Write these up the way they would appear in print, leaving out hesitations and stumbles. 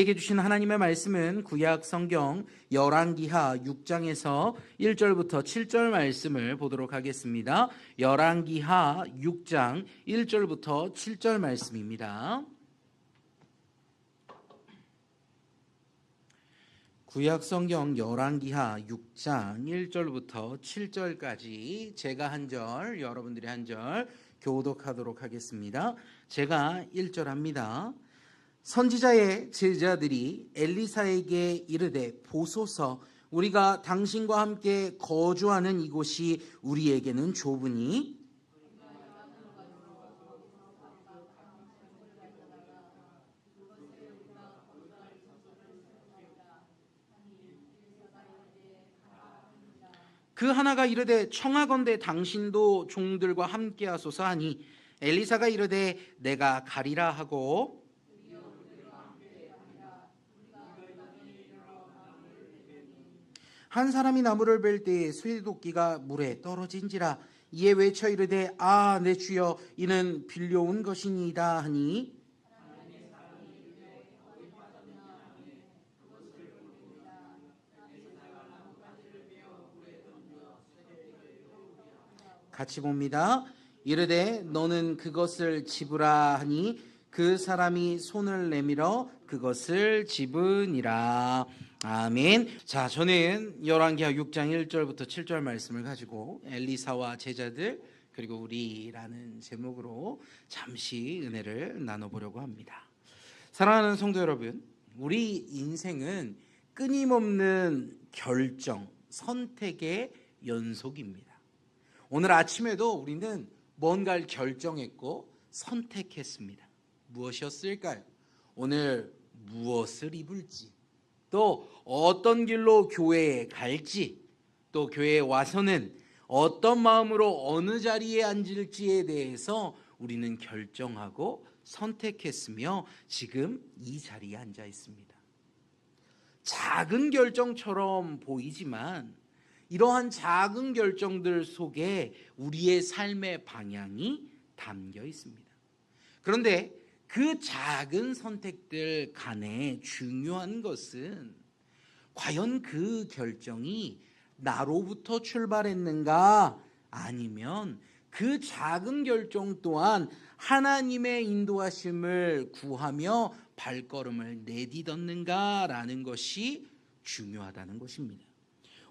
우리에게 주신 하나님의 말씀은 구약 성경 열왕기하 6장에서 1절부터 7절 말씀을 보도록 하겠습니다. 열왕기하 6장 1절부터 7절 말씀입니다. 구약 성경 열왕기하 6장 1절부터 7절까지 제가 한 절, 여러분들이 한 절 교독하도록 하겠습니다. 제가 1절 합니다. 선지자의 제자들이 엘리사에게 이르되, 보소서, 우리가 당신과 함께 거주하는 이곳이 우리에게는 좁으니 그 하나가 이르되, 청하건대 당신도 종들과 함께 하소서 하니, 엘리사가 이르되, 내가 가리라 하고 한 사람이 나무를 벨 때에 쇠도끼가 물에 떨어진지라. 이에 외쳐 이르되, 아, 내 주여, 이는 빌려온 것이니이다 하니, 같이 봅니다. 이르되, 너는 그것을 집으라 하니, 그 사람이 손을 내밀어 그것을 집으니라. 아멘. 자, 저는 열왕기하 6장 1절부터 7절 말씀을 가지고 엘리사와 제자들 그리고 우리라는 제목으로 잠시 은혜를 나눠보려고 합니다. 사랑하는 성도 여러분, 우리 인생은 끊임없는 결정, 선택의 연속입니다. 오늘 아침에도 우리는 뭔가를 결정했고 선택했습니다. 무엇이었을까요? 오늘 무엇을 입을지, 또 어떤 길로 교회에 갈지, 또 교회에 와서는 어떤 마음으로 어느 자리에 앉을지에 대해서 우리는 결정하고 선택했으며 지금 이 자리에 앉아 있습니다. 작은 결정처럼 보이지만 이러한 작은 결정들 속에 우리의 삶의 방향이 담겨 있습니다. 그런데 그 작은 선택들 간에 중요한 것은 과연 그 결정이 나로부터 출발했는가, 아니면 그 작은 결정 또한 하나님의 인도하심을 구하며 발걸음을 내딛었는가라는 것이 중요하다는 것입니다.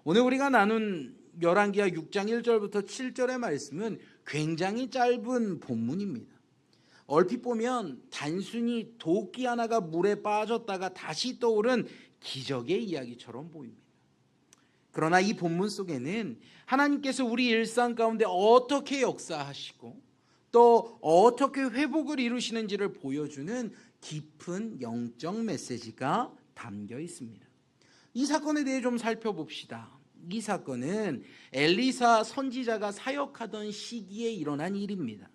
오늘 우리가 나눈 열왕기하 6장 1절부터 7절의 말씀은 굉장히 짧은 본문입니다. 얼핏 보면 단순히 도끼 하나가 물에 빠졌다가 다시 떠오른 기적의 이야기처럼 보입니다. 그러나 이 본문 속에는 하나님께서 우리 일상 가운데 어떻게 역사하시고 또 어떻게 회복을 이루시는지를 보여주는 깊은 영적 메시지가 담겨 있습니다. 이 사건에 대해 좀 살펴봅시다. 이 사건은 엘리사 선지자가 사역하던 시기에 일어난 일입니다.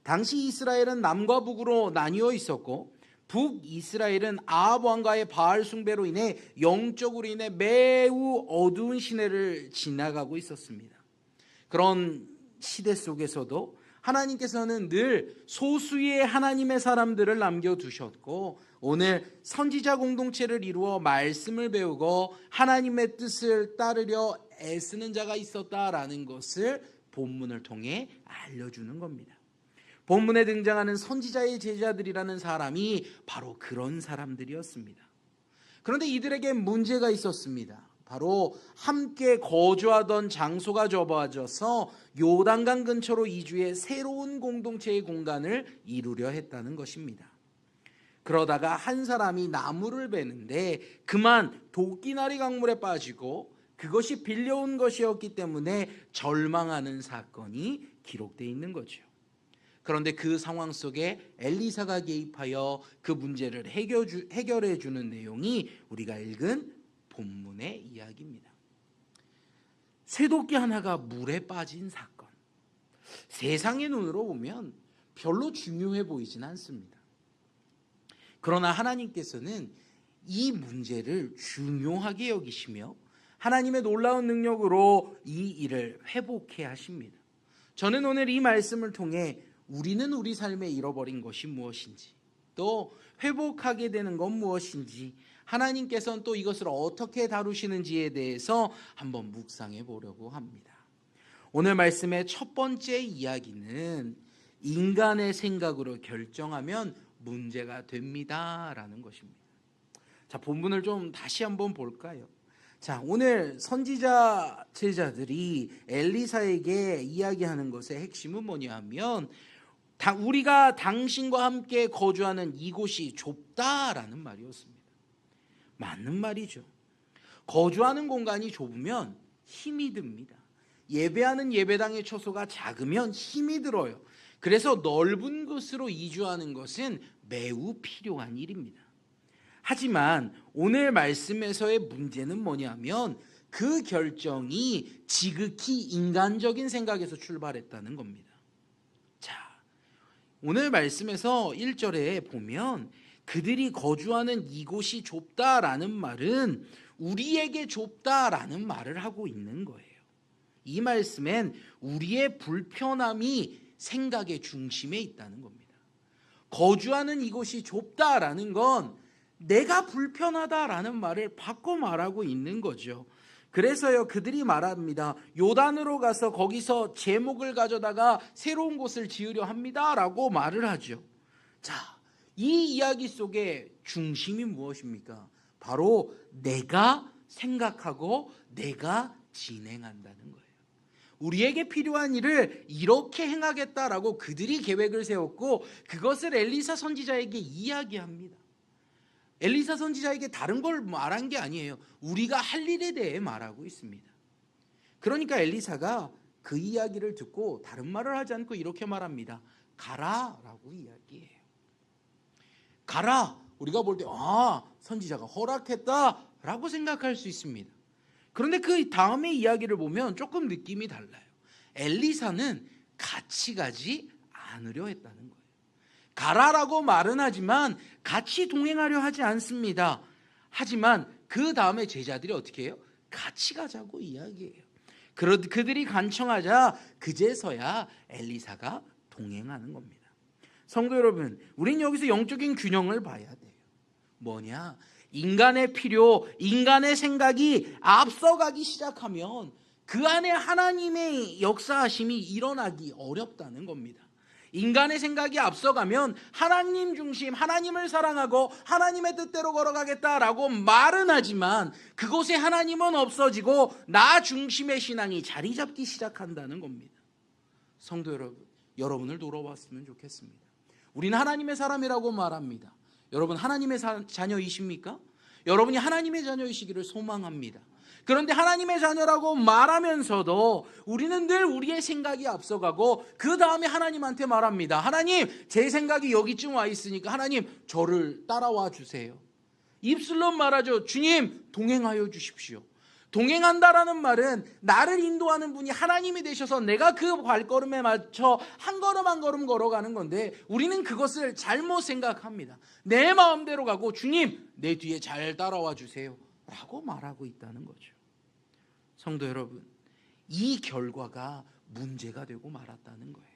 당시 이스라엘은 남과 북으로 나뉘어 있었고, 북이스라엘은 아합 왕가의 바알 숭배로 인해 영적으로 인해 매우 어두운 시대를 지나가고 있었습니다. 그런 시대 속에서도 하나님께서는 늘 소수의 하나님의 사람들을 남겨두셨고, 오늘 선지자 공동체를 이루어 말씀을 배우고 하나님의 뜻을 따르려 애쓰는 자가 있었다라는 것을 본문을 통해 알려주는 겁니다. 본문에 등장하는 선지자의 제자들이라는 사람이 바로 그런 사람들이었습니다. 그런데 이들에게 문제가 있었습니다. 바로 함께 거주하던 장소가 좁아져서 요단강 근처로 이주해 새로운 공동체의 공간을 이루려 했다는 것입니다. 그러다가 한 사람이 나무를 베는데 그만 도끼나리 강물에 빠지고 그것이 빌려온 것이었기 때문에 절망하는 사건이 기록되어 있는 거죠. 그런데 그 상황 속에 엘리사가 개입하여 그 문제를 해결해 주는 내용이 우리가 읽은 본문의 이야기입니다. 쇠도끼 하나가 물에 빠진 사건. 세상의 눈으로 보면 별로 중요해 보이진 않습니다. 그러나 하나님께서는 이 문제를 중요하게 여기시며 하나님의 놀라운 능력으로 이 일을 회복해 하십니다. 저는 오늘 이 말씀을 통해 우리는 우리 삶에 잃어버린 것이 무엇인지, 또 회복하게 되는 건 무엇인지, 하나님께서는 또 이것을 어떻게 다루시는지에 대해서 한번 묵상해 보려고 합니다. 오늘 말씀의 첫 번째 이야기는 인간의 생각으로 결정하면 문제가 됩니다라는 것입니다. 자, 본문을 좀 다시 한번 볼까요? 자, 오늘 선지자 제자들이 엘리사에게 이야기하는 것의 핵심은 뭐냐 하면, 우리가 당신과 함께 거주하는 이곳이 좁다라는 말이었습니다. 맞는 말이죠. 거주하는 공간이 좁으면 힘이 듭니다. 예배하는 예배당의 처소가 작으면 힘이 들어요. 그래서 넓은 곳으로 이주하는 것은 매우 필요한 일입니다. 하지만 오늘 말씀에서의 문제는 뭐냐면 그 결정이 지극히 인간적인 생각에서 출발했다는 겁니다. 자, 오늘 말씀에서 1절에 보면 그들이 거주하는 이곳이 좁다라는 말은 우리에게 좁다라는 말을 하고 있는 거예요. 이 말씀엔 우리의 불편함이 생각의 중심에 있다는 겁니다. 거주하는 이곳이 좁다라는 건 내가 불편하다라는 말을 바꿔 말하고 있는 거죠. 그래서요, 그들이 말합니다. 요단으로 가서 거기서 제목을 가져다가 새로운 곳을 지으려 합니다라고 말을 하죠. 자, 이 이야기 속에 중심이 무엇입니까? 바로 내가 생각하고 내가 진행한다는 거예요. 우리에게 필요한 일을 이렇게 행하겠다라고 그들이 계획을 세웠고 그것을 엘리사 선지자에게 이야기합니다. 엘리사 선지자에게 다른 걸 말한 게 아니에요. 우리가 할 일에 대해 말하고 있습니다. 그러니까 엘리사가 그 이야기를 듣고 다른 말을 하지 않고 이렇게 말합니다. 가라라고 이야기해요. 가라. 우리가 볼 때 선지자가 허락했다라고 생각할 수 있습니다. 그런데 그 다음의 이야기를 보면 조금 느낌이 달라요. 엘리사는 같이 가지 않으려 했다는 거예요. 가라라고 말은 하지만 같이 동행하려 하지 않습니다. 하지만 그 다음에 제자들이 어떻게 해요? 같이 가자고 이야기해요. 그들이 간청하자 그제서야 엘리사가 동행하는 겁니다. 성도 여러분, 우린 여기서 영적인 균형을 봐야 돼요. 뭐냐? 인간의 필요, 인간의 생각이 앞서가기 시작하면 그 안에 하나님의 역사하심이 일어나기 어렵다는 겁니다. 인간의 생각이 앞서가면 하나님 중심, 하나님을 사랑하고 하나님의 뜻대로 걸어가겠다라고 말은 하지만 그곳에 하나님은 없어지고 나 중심의 신앙이 자리 잡기 시작한다는 겁니다. 성도 여러분, 여러분을 돌아봤으면 좋겠습니다. 우리는 하나님의 사람이라고 말합니다. 여러분 하나님의 자녀이십니까? 여러분이 하나님의 자녀이시기를 소망합니다. 그런데 하나님의 자녀라고 말하면서도 우리는 늘 우리의 생각이 앞서가고 그 다음에 하나님한테 말합니다. 하나님, 제 생각이 여기쯤 와 있으니까 하나님 저를 따라와 주세요. 입술로 말하죠. 주님 동행하여 주십시오. 동행한다라는 말은 나를 인도하는 분이 하나님이 되셔서 내가 그 발걸음에 맞춰 한 걸음 한 걸음 걸어가는 건데 우리는 그것을 잘못 생각합니다. 내 마음대로 가고 주님 내 뒤에 잘 따라와 주세요 라고 말하고 있다는 거죠. 성도 여러분, 이 결과가 문제가 되고 말았다는 거예요.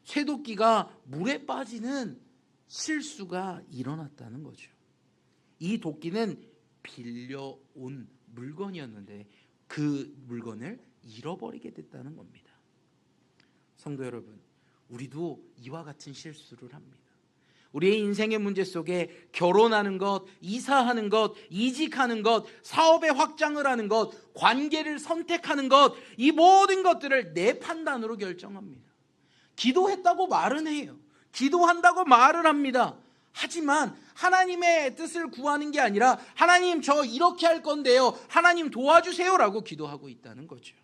쇠도끼가 물에 빠지는 실수가 일어났다는 거죠. 이 도끼는 빌려온 물건이었는데 그 물건을 잃어버리게 됐다는 겁니다. 성도 여러분, 우리도 이와 같은 실수를 합니다. 우리의 인생의 문제 속에 결혼하는 것, 이사하는 것, 이직하는 것, 사업의 확장을 하는 것, 관계를 선택하는 것, 이 모든 것들을 내 판단으로 결정합니다. 기도했다고 말은 해요. 기도한다고 말을 합니다. 하지만 하나님의 뜻을 구하는 게 아니라 하나님 저 이렇게 할 건데요, 하나님 도와주세요라고 기도하고 있다는 거죠.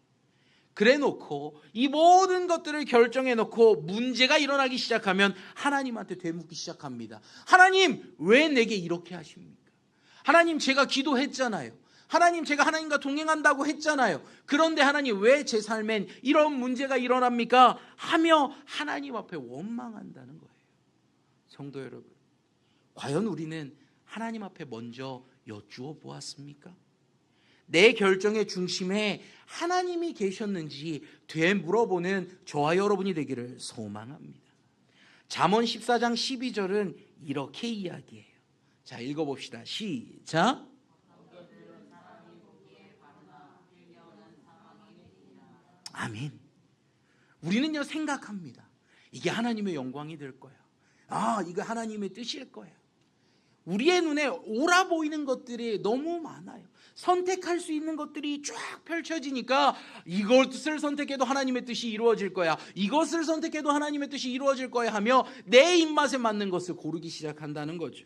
그래 놓고 이 모든 것들을 결정해 놓고 문제가 일어나기 시작하면 하나님한테 되묻기 시작합니다. 하나님 왜 내게 이렇게 하십니까? 하나님 제가 기도했잖아요. 하나님 제가 하나님과 동행한다고 했잖아요. 그런데 하나님 왜 제 삶엔 이런 문제가 일어납니까? 하며 하나님 앞에 원망한다는 거예요. 성도 여러분, 과연 우리는 하나님 앞에 먼저 여쭈어 보았습니까? 내 결정의 중심에 하나님이 계셨는지 되물어보는 저와 여러분이 되기를 소망합니다. 잠언 14장 12절은 이렇게 이야기해요. 자, 읽어봅시다. 시작. 아멘. 우리는요 생각합니다. 이게 하나님의 영광이 될 거야. 이거 하나님의 뜻일 거야. 우리의 눈에 옳아 보이는 것들이 너무 많아요. 선택할 수 있는 것들이 쫙 펼쳐지니까 이것을 선택해도 하나님의 뜻이 이루어질 거야, 이것을 선택해도 하나님의 뜻이 이루어질 거야 하며 내 입맛에 맞는 것을 고르기 시작한다는 거죠.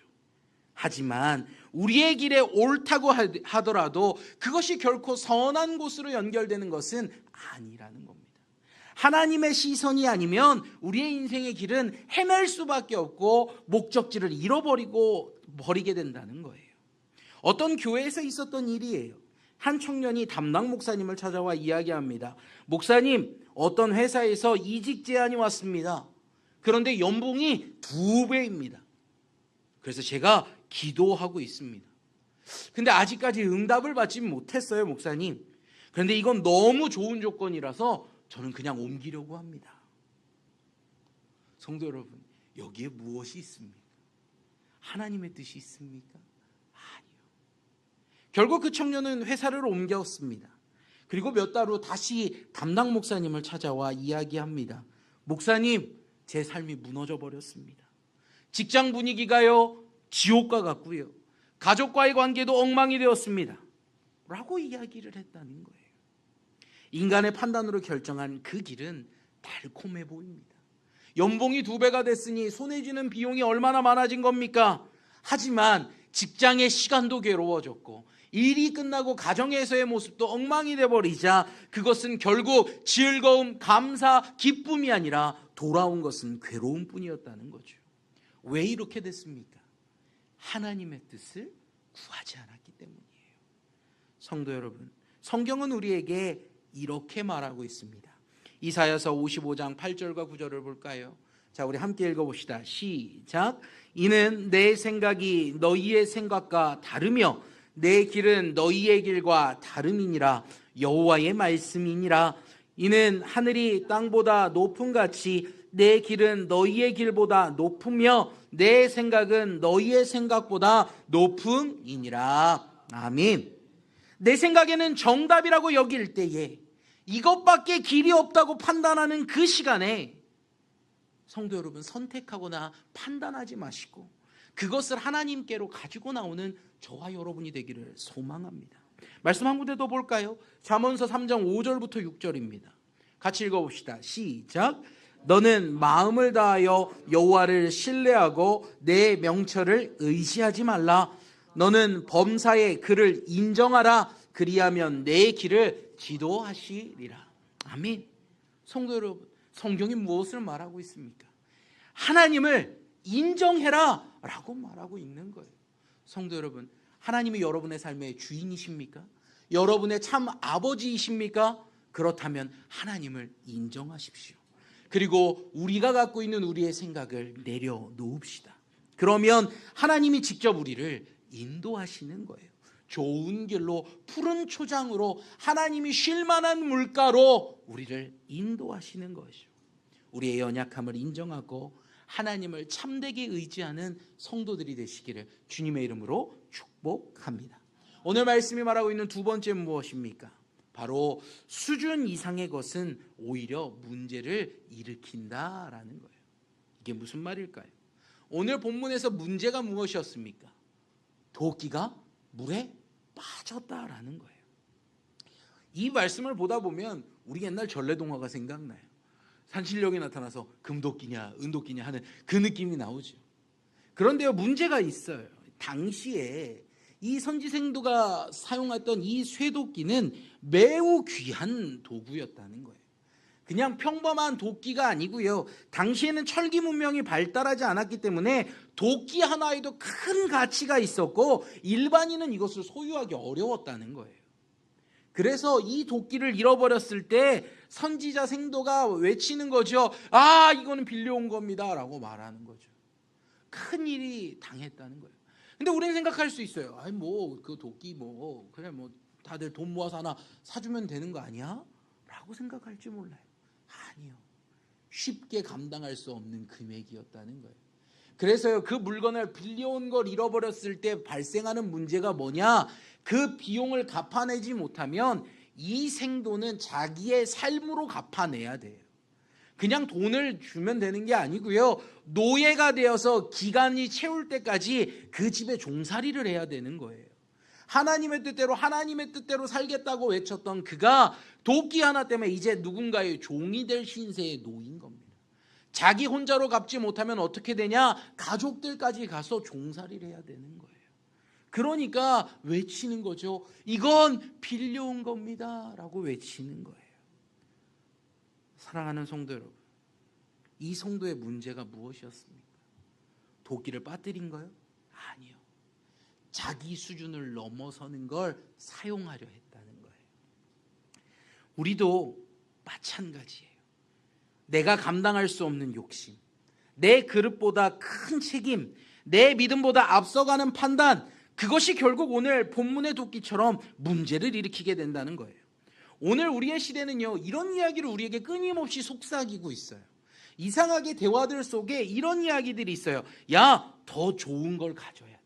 하지만 우리의 길에 옳다고 하더라도 그것이 결코 선한 곳으로 연결되는 것은 아니라는 겁니다. 하나님의 시선이 아니면 우리의 인생의 길은 헤맬 수밖에 없고 목적지를 버리게 된다는 거예요. 어떤 교회에서 있었던 일이에요. 한 청년이 담당 목사님을 찾아와 이야기합니다. 목사님, 어떤 회사에서 이직 제안이 왔습니다. 그런데 연봉이 2배입니다. 그래서 제가 기도하고 있습니다. 근데 아직까지 응답을 받지 못했어요, 목사님. 그런데 이건 너무 좋은 조건이라서 저는 그냥 옮기려고 합니다. 성도 여러분, 여기에 무엇이 있습니까? 하나님의 뜻이 있습니까? 아니요. 결국 그 청년은 회사를 옮겼습니다. 그리고 몇 달 후 다시 담당 목사님을 찾아와 이야기합니다. 목사님, 제 삶이 무너져 버렸습니다. 직장 분위기가요 지옥과 같고요, 가족과의 관계도 엉망이 되었습니다 라고 이야기를 했다는 거예요. 인간의 판단으로 결정한 그 길은 달콤해 보입니다. 연봉이 2배가 됐으니 손에 쥐는 비용이 얼마나 많아진 겁니까? 하지만 직장의 시간도 괴로워졌고 일이 끝나고 가정에서의 모습도 엉망이 돼버리자 그것은 결국 즐거움, 감사, 기쁨이 아니라 돌아온 것은 괴로움뿐이었다는 거죠. 왜 이렇게 됐습니까? 하나님의 뜻을 구하지 않았기 때문이에요. 성도 여러분, 성경은 우리에게 이렇게 말하고 있습니다. 이사야서 55장 8절과 9절을 볼까요? 자, 우리 함께 읽어봅시다. 시작. 이는 내 생각이 너희의 생각과 다르며 내 길은 너희의 길과 다름이니라. 여호와의 말씀이니라. 이는 하늘이 땅보다 높음같이 내 길은 너희의 길보다 높으며 내 생각은 너희의 생각보다 높음이니라. 아멘. 내 생각에는 정답이라고 여길 때에 이것밖에 길이 없다고 판단하는 그 시간에 성도 여러분, 선택하거나 판단하지 마시고 그것을 하나님께로 가지고 나오는 저와 여러분이 되기를 소망합니다. 말씀 한 군데 더 볼까요? 잠언서 3장 5절부터 6절입니다. 같이 읽어봅시다. 시작. 너는 마음을 다하여 여호와를 신뢰하고 내 명철을 의지하지 말라. 너는 범사에 그를 인정하라. 그리하면 내 길을 지도하시리라. 아멘. 성도 여러분, 성경이 무엇을 말하고 있습니까? 하나님을 인정해라 라고 말하고 있는 거예요. 성도 여러분, 하나님이 여러분의 삶의 주인이십니까? 여러분의 참 아버지이십니까? 그렇다면 하나님을 인정하십시오. 그리고 우리가 갖고 있는 우리의 생각을 내려놓읍시다. 그러면 하나님이 직접 우리를 인도하시는 거예요. 좋은 길로, 푸른 초장으로, 하나님이 쉴 만한 물가로 우리를 인도하시는 것이죠. 우리의 연약함을 인정하고 하나님을 참되게 의지하는 성도들이 되시기를 주님의 이름으로 축복합니다. 오늘 말씀이 말하고 있는 두 번째는 무엇입니까? 바로 수준 이상의 것은 오히려 문제를 일으킨다라는 거예요. 이게 무슨 말일까요? 오늘 본문에서 문제가 무엇이었습니까? 도끼가 물에 빠졌다라는 거예요. 이 말씀을 보다 보면 우리 옛날 전래동화가 생각나요. 산신령이 나타나서 금도끼냐 은도끼냐 하는 그 느낌이 나오죠. 그런데요, 문제가 있어요. 당시에 이 선지생도가 사용했던 이 쇠도끼는 매우 귀한 도구였다는 거예요. 그냥 평범한 도끼가 아니고요, 당시에는 철기 문명이 발달하지 않았기 때문에 도끼 하나에도 큰 가치가 있었고 일반인은 이것을 소유하기 어려웠다는 거예요. 그래서 이 도끼를 잃어버렸을 때 선지자 생도가 외치는 거죠. 아, 이거는 빌려온 겁니다 라고 말하는 거죠. 큰 일이 당했다는 거예요. 근데 우리는 생각할 수 있어요. 아니 뭐 그 도끼 뭐 그래 뭐 다들 돈 모아서 하나 사주면 되는 거 아니야? 라고 생각할지 몰라요. 아니요. 쉽게 감당할 수 없는 금액이었다는 거예요. 그래서요, 그 물건을 빌려온 걸 잃어버렸을 때 발생하는 문제가 뭐냐? 그 비용을 갚아내지 못하면 이 생도는 자기의 삶으로 갚아내야 돼요. 그냥 돈을 주면 되는 게 아니고요, 노예가 되어서 기간이 채울 때까지 그 집에 종살이를 해야 되는 거예요. 하나님의 뜻대로 살겠다고 외쳤던 그가 도끼 하나 때문에 이제 누군가의 종이 될 신세에 놓인 겁니다. 자기 혼자로 갚지 못하면 어떻게 되냐? 가족들까지 가서 종살이를 해야 되는 거예요. 그러니까 외치는 거죠. 이건 빌려온 겁니다 라고 외치는 거예요. 사랑하는 성도 여러분, 이 성도의 문제가 무엇이었습니까? 도끼를 빠뜨린 거요? 아니요. 자기 수준을 넘어서는 걸 사용하려 했다는 거예요. 우리도 마찬가지예요. 내가 감당할 수 없는 욕심, 내 그릇보다 큰 책임, 내 믿음보다 앞서가는 판단, 그것이 결국 오늘 본문의 도끼처럼 문제를 일으키게 된다는 거예요. 오늘 우리의 시대는요, 이런 이야기를 우리에게 끊임없이 속삭이고 있어요. 이상하게 대화들 속에 이런 이야기들이 있어요. 야, 더 좋은 걸 가져야 돼.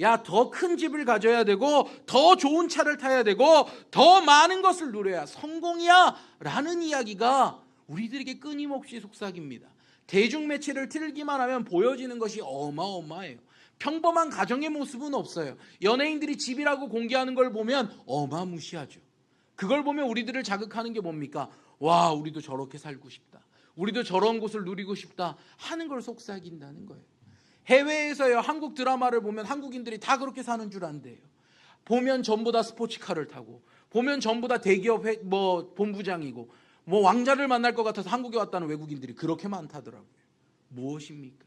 야, 더 큰 집을 가져야 되고, 더 좋은 차를 타야 되고, 더 많은 것을 누려야 성공이야 라는 이야기가 우리들에게 끊임없이 속삭입니다. 대중매체를 틀기만 하면 보여지는 것이 어마어마해요. 평범한 가정의 모습은 없어요. 연예인들이 집이라고 공개하는 걸 보면 어마무시하죠. 그걸 보면 우리들을 자극하는 게 뭡니까? 와, 우리도 저렇게 살고 싶다, 우리도 저런 곳을 누리고 싶다 하는 걸 속삭인다는 거예요. 해외에서요, 한국 드라마를 보면 한국인들이 다 그렇게 사는 줄 안대요. 보면 전부 다 스포츠카를 타고, 보면 전부 다 대기업 본부장이고, 왕자를 만날 것 같아서 한국에 왔다는 외국인들이 그렇게 많다더라고요. 무엇입니까?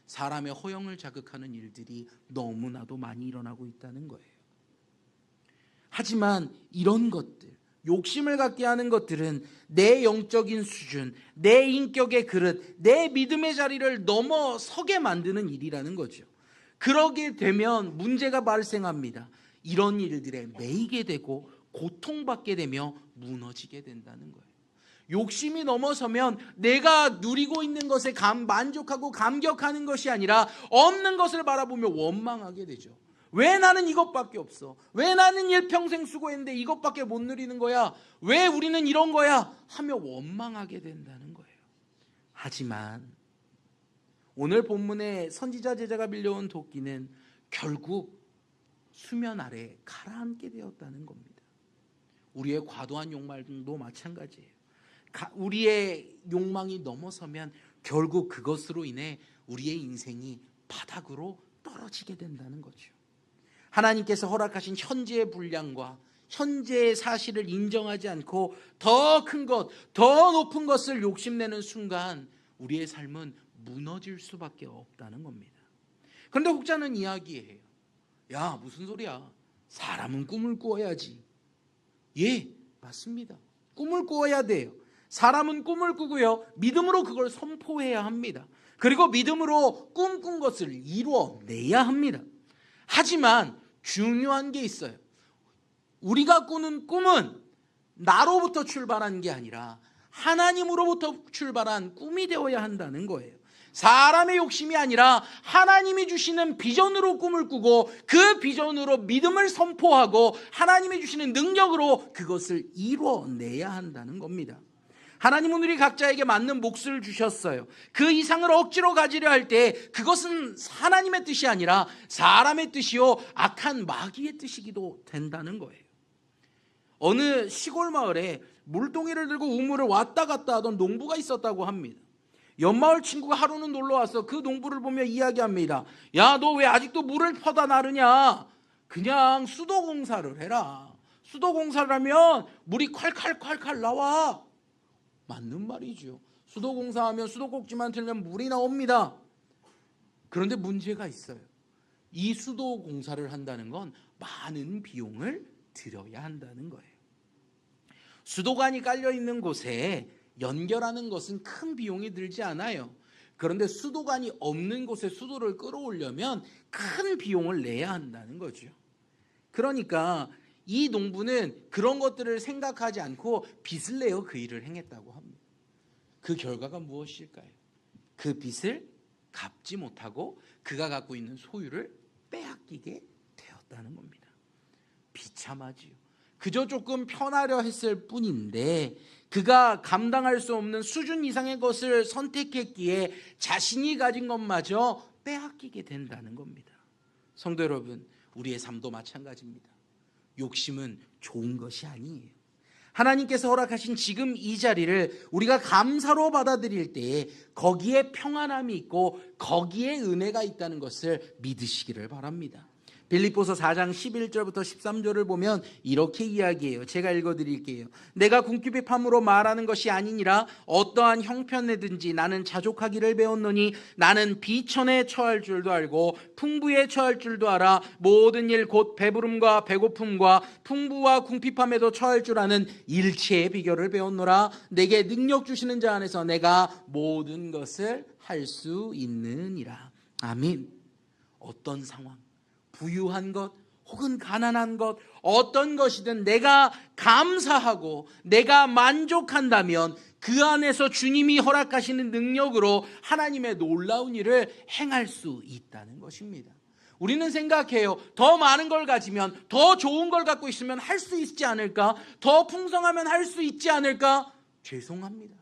사람의 허영을 자극하는 일들이 너무나도 많이 일어나고 있다는 거예요. 하지만 이런 것들, 욕심을 갖게 하는 것들은 내 영적인 수준, 내 인격의 그릇, 내 믿음의 자리를 넘어서게 만드는 일이라는 거죠. 그러게 되면 문제가 발생합니다. 이런 일들에 매이게 되고 고통받게 되며 무너지게 된다는 거예요. 욕심이 넘어서면 내가 누리고 있는 것에 만족하고 감격하는 것이 아니라 없는 것을 바라보며 원망하게 되죠. 왜 나는 이것밖에 없어? 왜 나는 일평생 수고했는데 이것밖에 못 누리는 거야? 왜 우리는 이런 거야? 하며 원망하게 된다는 거예요. 하지만 오늘 본문에 선지자 제자가 빌려온 도끼는 결국 수면 아래 가라앉게 되었다는 겁니다. 우리의 과도한 욕망도 마찬가지예요. 우리의 욕망이 넘어서면 결국 그것으로 인해 우리의 인생이 바닥으로 떨어지게 된다는 거죠. 하나님께서 허락하신 현재의 분량과 현재의 사실을 인정하지 않고 더 큰 것, 더 높은 것을 욕심내는 순간 우리의 삶은 무너질 수밖에 없다는 겁니다. 그런데 혹자는 이야기해요. 야, 무슨 소리야? 사람은 꿈을 꾸어야지. 예, 맞습니다. 꿈을 꾸어야 돼요. 사람은 꿈을 꾸고요, 믿음으로 그걸 선포해야 합니다. 그리고 믿음으로 꿈꾼 것을 이루어내야 합니다. 하지만 중요한 게 있어요. 우리가 꾸는 꿈은 나로부터 출발한 게 아니라 하나님으로부터 출발한 꿈이 되어야 한다는 거예요. 사람의 욕심이 아니라 하나님이 주시는 비전으로 꿈을 꾸고 그 비전으로 믿음을 선포하고 하나님이 주시는 능력으로 그것을 이루어내야 한다는 겁니다. 하나님은 우리 각자에게 맞는 몫을 주셨어요. 그 이상을 억지로 가지려 할 때 그것은 하나님의 뜻이 아니라 사람의 뜻이요, 악한 마귀의 뜻이기도 된다는 거예요. 어느 시골 마을에 물동이를 들고 우물을 왔다 갔다 하던 농부가 있었다고 합니다. 옆마을 친구가 하루는 놀러와서 그 농부를 보며 이야기합니다. 야, 너 왜 아직도 물을 퍼다 나르냐? 그냥 수도공사를 해라. 수도공사를 하면 물이 콸콸콸콸 나와. 맞는 말이죠. 수도공사하면 수도꼭지만 틀면 물이 나옵니다. 그런데 문제가 있어요. 이 수도공사를 한다는 건 많은 비용을 들여야 한다는 거예요. 수도관이 깔려있는 곳에 연결하는 것은 큰 비용이 들지 않아요. 그런데 수도관이 없는 곳에 수도를 끌어오려면 큰 비용을 내야 한다는 거죠. 그러니까 이 농부는 그런 것들을 생각하지 않고 빚을 내어 그 일을 행했다고 합니다. 그 결과가 무엇일까요? 그 빚을 갚지 못하고 그가 갖고 있는 소유를 빼앗기게 되었다는 겁니다. 비참하지요. 그저 조금 편하려 했을 뿐인데 그가 감당할 수 없는 수준 이상의 것을 선택했기에 자신이 가진 것마저 빼앗기게 된다는 겁니다. 성도 여러분, 우리의 삶도 마찬가지입니다. 욕심은 좋은 것이 아니에요. 하나님께서 허락하신 지금 이 자리를 우리가 감사로 받아들일 때에 거기에 평안함이 있고 거기에 은혜가 있다는 것을 믿으시기를 바랍니다. 빌립보서 4장 11절부터 13절을 보면 이렇게 이야기해요. 제가 읽어드릴게요. 내가 궁핍함으로 말하는 것이 아니니라 어떠한 형편에든지 나는 자족하기를 배웠노니 나는 비천에 처할 줄도 알고 풍부에 처할 줄도 알아 모든 일 곧 배부름과 배고픔과 풍부와 궁핍함에도 처할 줄 아는 일체의 비결을 배웠노라. 내게 능력 주시는 자 안에서 내가 모든 것을 할 수 있느니라. 아멘. 어떤 상황, 부유한 것 혹은 가난한 것 어떤 것이든 내가 감사하고 내가 만족한다면 그 안에서 주님이 허락하시는 능력으로 하나님의 놀라운 일을 행할 수 있다는 것입니다. 우리는 생각해요. 더 많은 걸 가지면, 더 좋은 걸 갖고 있으면 할 수 있지 않을까? 더 풍성하면 할 수 있지 않을까? 죄송합니다.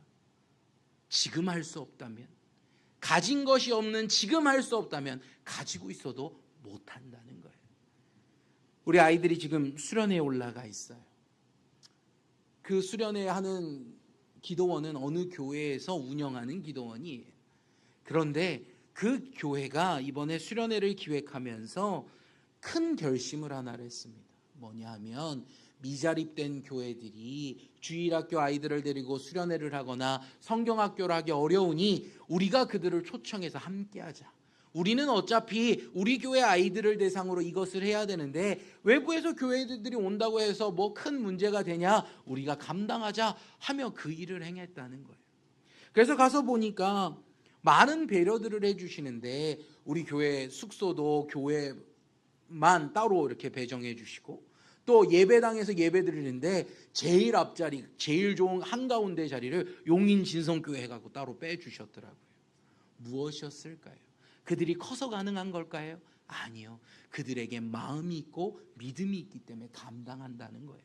지금 할 수 없다면, 가진 것이 없는 지금 할 수 없다면 가지고 있어도 못한다는 거예요. 우리 아이들이 지금 수련회에 올라가 있어요. 그 수련회 하는 기도원은 어느 교회에서 운영하는 기도원이에요. 그런데 그 교회가 이번에 수련회를 기획하면서 큰 결심을 하나를 했습니다. 뭐냐 하면 미자립된 교회들이 주일학교 아이들을 데리고 수련회를 하거나 성경학교를 하기 어려우니 우리가 그들을 초청해서 함께하자. 우리는 어차피 우리 교회 아이들을 대상으로 이것을 해야 되는데 외부에서 교회들이 온다고 해서 뭐 큰 문제가 되냐? 우리가 감당하자 하며 그 일을 행했다는 거예요. 그래서 가서 보니까 많은 배려들을 해주시는데 우리 교회 숙소도 교회만 따로 이렇게 배정해 주시고 또 예배당에서 예배 드리는데 제일 앞자리, 제일 좋은 한가운데 자리를 용인 진성교회 해갖고 따로 빼주셨더라고요. 무엇이었을까요? 그들이 커서 가능한 걸까요? 아니요. 그들에게 마음이 있고 믿음이 있기 때문에 감당한다는 거예요.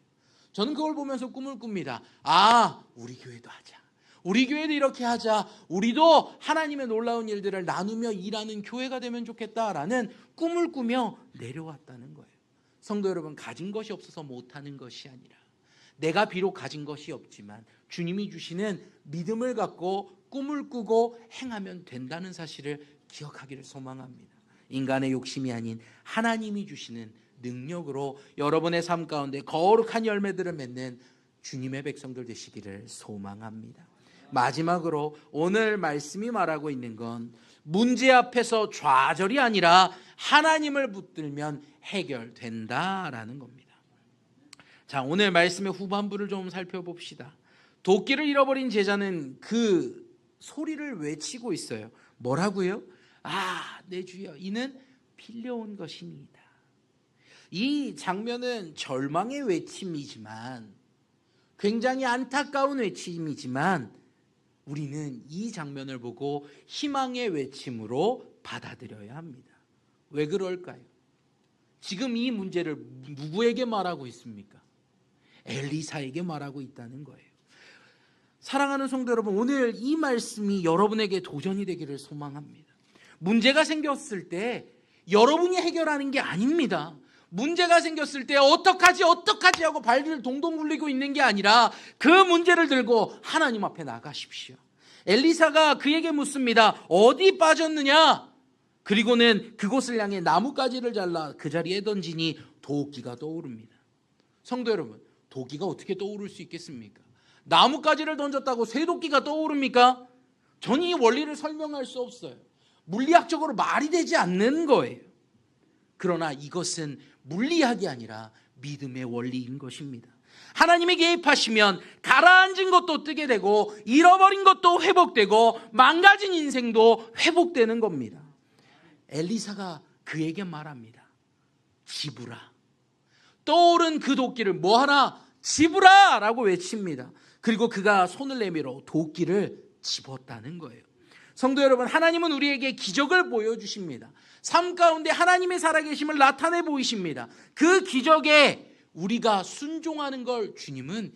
저는 그걸 보면서 꿈을 꿉니다. 아, 우리 교회도 하자. 우리 교회도 이렇게 하자. 우리도 하나님의 놀라운 일들을 나누며 일하는 교회가 되면 좋겠다라는 꿈을 꾸며 내려왔다는 거예요. 성도 여러분, 가진 것이 없어서 못하는 것이 아니라 내가 비록 가진 것이 없지만 주님이 주시는 믿음을 갖고 꿈을 꾸고 행하면 된다는 사실을 기억하기를 소망합니다. 인간의 욕심이 아닌 하나님이 주시는 능력으로 여러분의 삶 가운데 거룩한 열매들을 맺는 주님의 백성들 되시기를 소망합니다. 마지막으로 오늘 말씀이 말하고 있는 건 문제 앞에서 좌절이 아니라 하나님을 붙들면 해결된다라는 겁니다. 자, 오늘 말씀의 후반부를 좀 살펴봅시다. 도끼를 잃어버린 제자는 그 소리를 외치고 있어요. 뭐라고요? 아, 내 주여, 이는 빌려온 것이니이다. 이 장면은 절망의 외침이지만 굉장히 안타까운 외침이지만 우리는 이 장면을 보고 희망의 외침으로 받아들여야 합니다. 왜 그럴까요? 지금 이 문제를 누구에게 말하고 있습니까? 엘리사에게 말하고 있다는 거예요. 사랑하는 성도 여러분, 오늘 이 말씀이 여러분에게 도전이 되기를 소망합니다. 문제가 생겼을 때 여러분이 해결하는 게 아닙니다. 문제가 생겼을 때 어떡하지 하고 발을 동동 굴리고 있는 게 아니라 그 문제를 들고 하나님 앞에 나가십시오. 엘리사가 그에게 묻습니다. 어디 빠졌느냐? 그리고는 그곳을 향해 나뭇가지를 잘라 그 자리에 던지니 도끼가 떠오릅니다. 성도 여러분, 도끼가 어떻게 떠오를 수 있겠습니까? 나뭇가지를 던졌다고 쇠도끼가 떠오릅니까? 저는 이 원리를 설명할 수 없어요. 물리학적으로 말이 되지 않는 거예요. 그러나 이것은 물리학이 아니라 믿음의 원리인 것입니다. 하나님이 개입하시면 가라앉은 것도 뜨게 되고 잃어버린 것도 회복되고 망가진 인생도 회복되는 겁니다. 엘리사가 그에게 말합니다. 집으라. 떠오른 그 도끼를 뭐하나? 집으라! 라고 외칩니다. 그리고 그가 손을 내밀어 도끼를 집었다는 거예요. 성도 여러분, 하나님은 우리에게 기적을 보여주십니다. 삶 가운데 하나님의 살아계심을 나타내 보이십니다. 그 기적에 우리가 순종하는 걸 주님은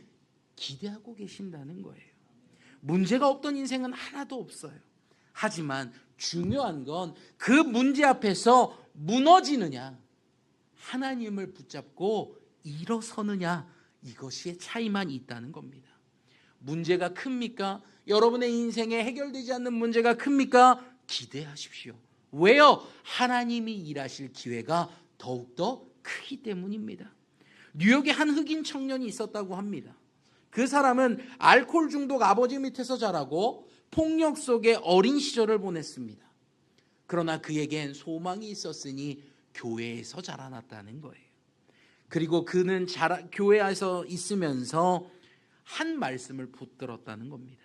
기대하고 계신다는 거예요. 문제가 없던 인생은 하나도 없어요. 하지만 중요한 건 그 문제 앞에서 무너지느냐, 하나님을 붙잡고 일어서느냐, 이것의 차이만 있다는 겁니다. 문제가 큽니까? 여러분의 인생에 해결되지 않는 문제가 큽니까? 기대하십시오. 왜요? 하나님이 일하실 기회가 더욱더 크기 때문입니다. 뉴욕에 한 흑인 청년이 있었다고 합니다. 그 사람은 알코올 중독 아버지 밑에서 자라고 폭력 속에 어린 시절을 보냈습니다. 그러나 그에겐 소망이 있었으니 교회에서 자라났다는 거예요. 그리고 그는 교회에서 있으면서 한 말씀을 붙들었다는 겁니다.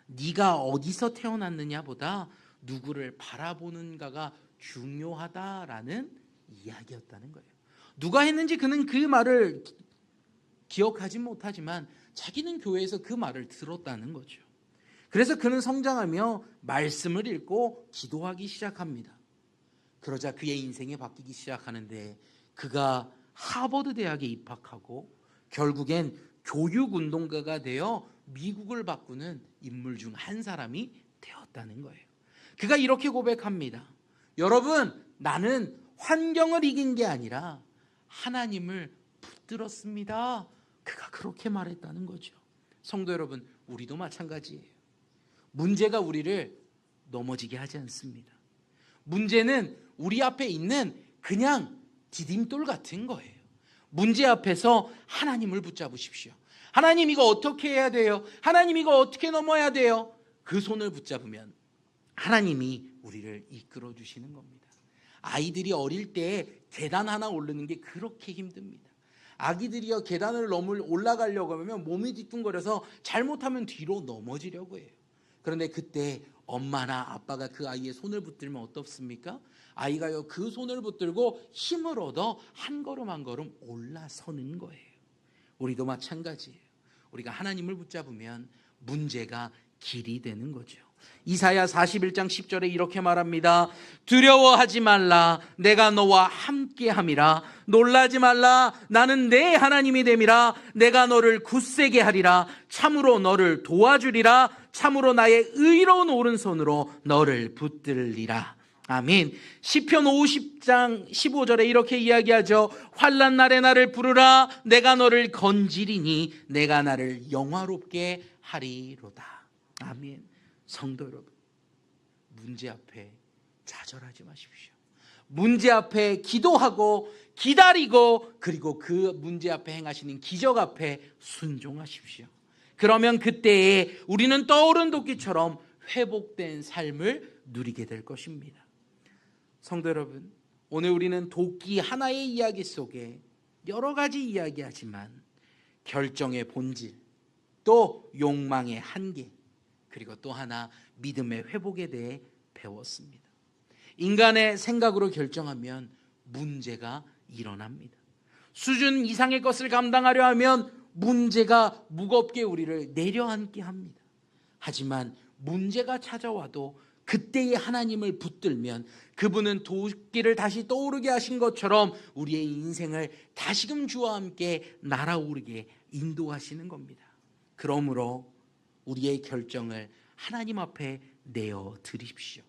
네가 어디서 태어났느냐보다 누구를 바라보는가가 중요하다라는 이야기였다는 거예요. 누가 했는지 그는 그 말을 기억하지 못하지만 자기는 교회에서 그 말을 들었다는 거죠. 그래서 그는 성장하며 말씀을 읽고 기도하기 시작합니다. 그러자 그의 인생이 바뀌기 시작하는데 그가 하버드 대학에 입학하고 결국엔 교육운동가가 되어 미국을 바꾸는 인물 중 한 사람이 되었다는 거예요. 그가 이렇게 고백합니다. 여러분, 나는 환경을 이긴 게 아니라 하나님을 붙들었습니다. 그가 그렇게 말했다는 거죠. 성도 여러분, 우리도 마찬가지예요. 문제가 우리를 넘어지게 하지 않습니다. 문제는 우리 앞에 있는 그냥 디딤돌 같은 거예요. 문제 앞에서 하나님을 붙잡으십시오. 하나님, 이거 어떻게 해야 돼요? 하나님, 이거 어떻게 넘어야 돼요? 그 손을 붙잡으면 하나님이 우리를 이끌어 주시는 겁니다. 아이들이 어릴 때 계단 하나 오르는 게 그렇게 힘듭니다. 아기들이요, 계단을 올라가려고 하면 몸이 뒤뚱거려서 잘못하면 뒤로 넘어지려고 해요. 그런데 그때 엄마나 아빠가 그 아이의 손을 붙들면 어떻습니까? 아이가요, 그 손을 붙들고 힘을 얻어 한 걸음 한 걸음 올라서는 거예요. 우리도 마찬가지예요. 우리가 하나님을 붙잡으면 문제가 길이 되는 거죠. 이사야 41장 10절에 이렇게 말합니다. 두려워하지 말라, 내가 너와 함께함이라. 놀라지 말라, 나는 내 하나님이 됨이라. 내가 너를 굳세게 하리라. 참으로 너를 도와주리라. 참으로 나의 의로운 오른손으로 너를 붙들리라. 아멘. 시편 50장 15절에 이렇게 이야기하죠. 환난 날에 나를 부르라. 내가 너를 건지리니 내가 나를 영화롭게 하리로다. 아멘. 성도 여러분, 문제 앞에 좌절하지 마십시오. 문제 앞에 기도하고 기다리고, 그리고 그 문제 앞에 행하시는 기적 앞에 순종하십시오. 그러면 그때에 우리는 떠오른 도끼처럼 회복된 삶을 누리게 될 것입니다. 성도 여러분, 오늘 우리는 도끼 하나의 이야기 속에 여러 가지 이야기하지만 결정의 본질, 또 욕망의 한계, 그리고 또 하나 믿음의 회복에 대해 배웠습니다. 인간의 생각으로 결정하면 문제가 일어납니다. 수준 이상의 것을 감당하려 하면 문제가 무겁게 우리를 내려앉게 합니다. 하지만 문제가 찾아와도 그때의 하나님을 붙들면 그분은 도끼를 다시 떠오르게 하신 것처럼 우리의 인생을 다시금 주와 함께 날아오르게 인도하시는 겁니다. 그러므로 우리의 결정을 하나님 앞에 내어 드립시오.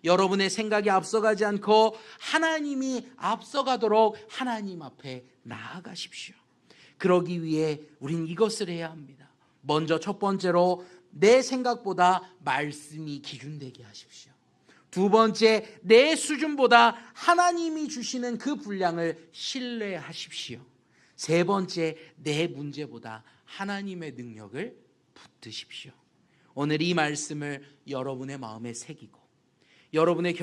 여러분의 생각이 앞서가지 않고 하나님이 앞서가도록 하나님 앞에 나아가십시오. 그러기 위해 우린 이것을 해야 합니다. 먼저 첫 번째로 내 생각보다 말씀이 기준되게 하십시오. 두 번째, 내 수준보다 하나님이 주시는 그 분량을 신뢰하십시오. 세 번째, 내 문제보다 하나님의 능력을 붙드십시오. 오늘 이 말씀을 여러분의 마음에 새기고 여러분의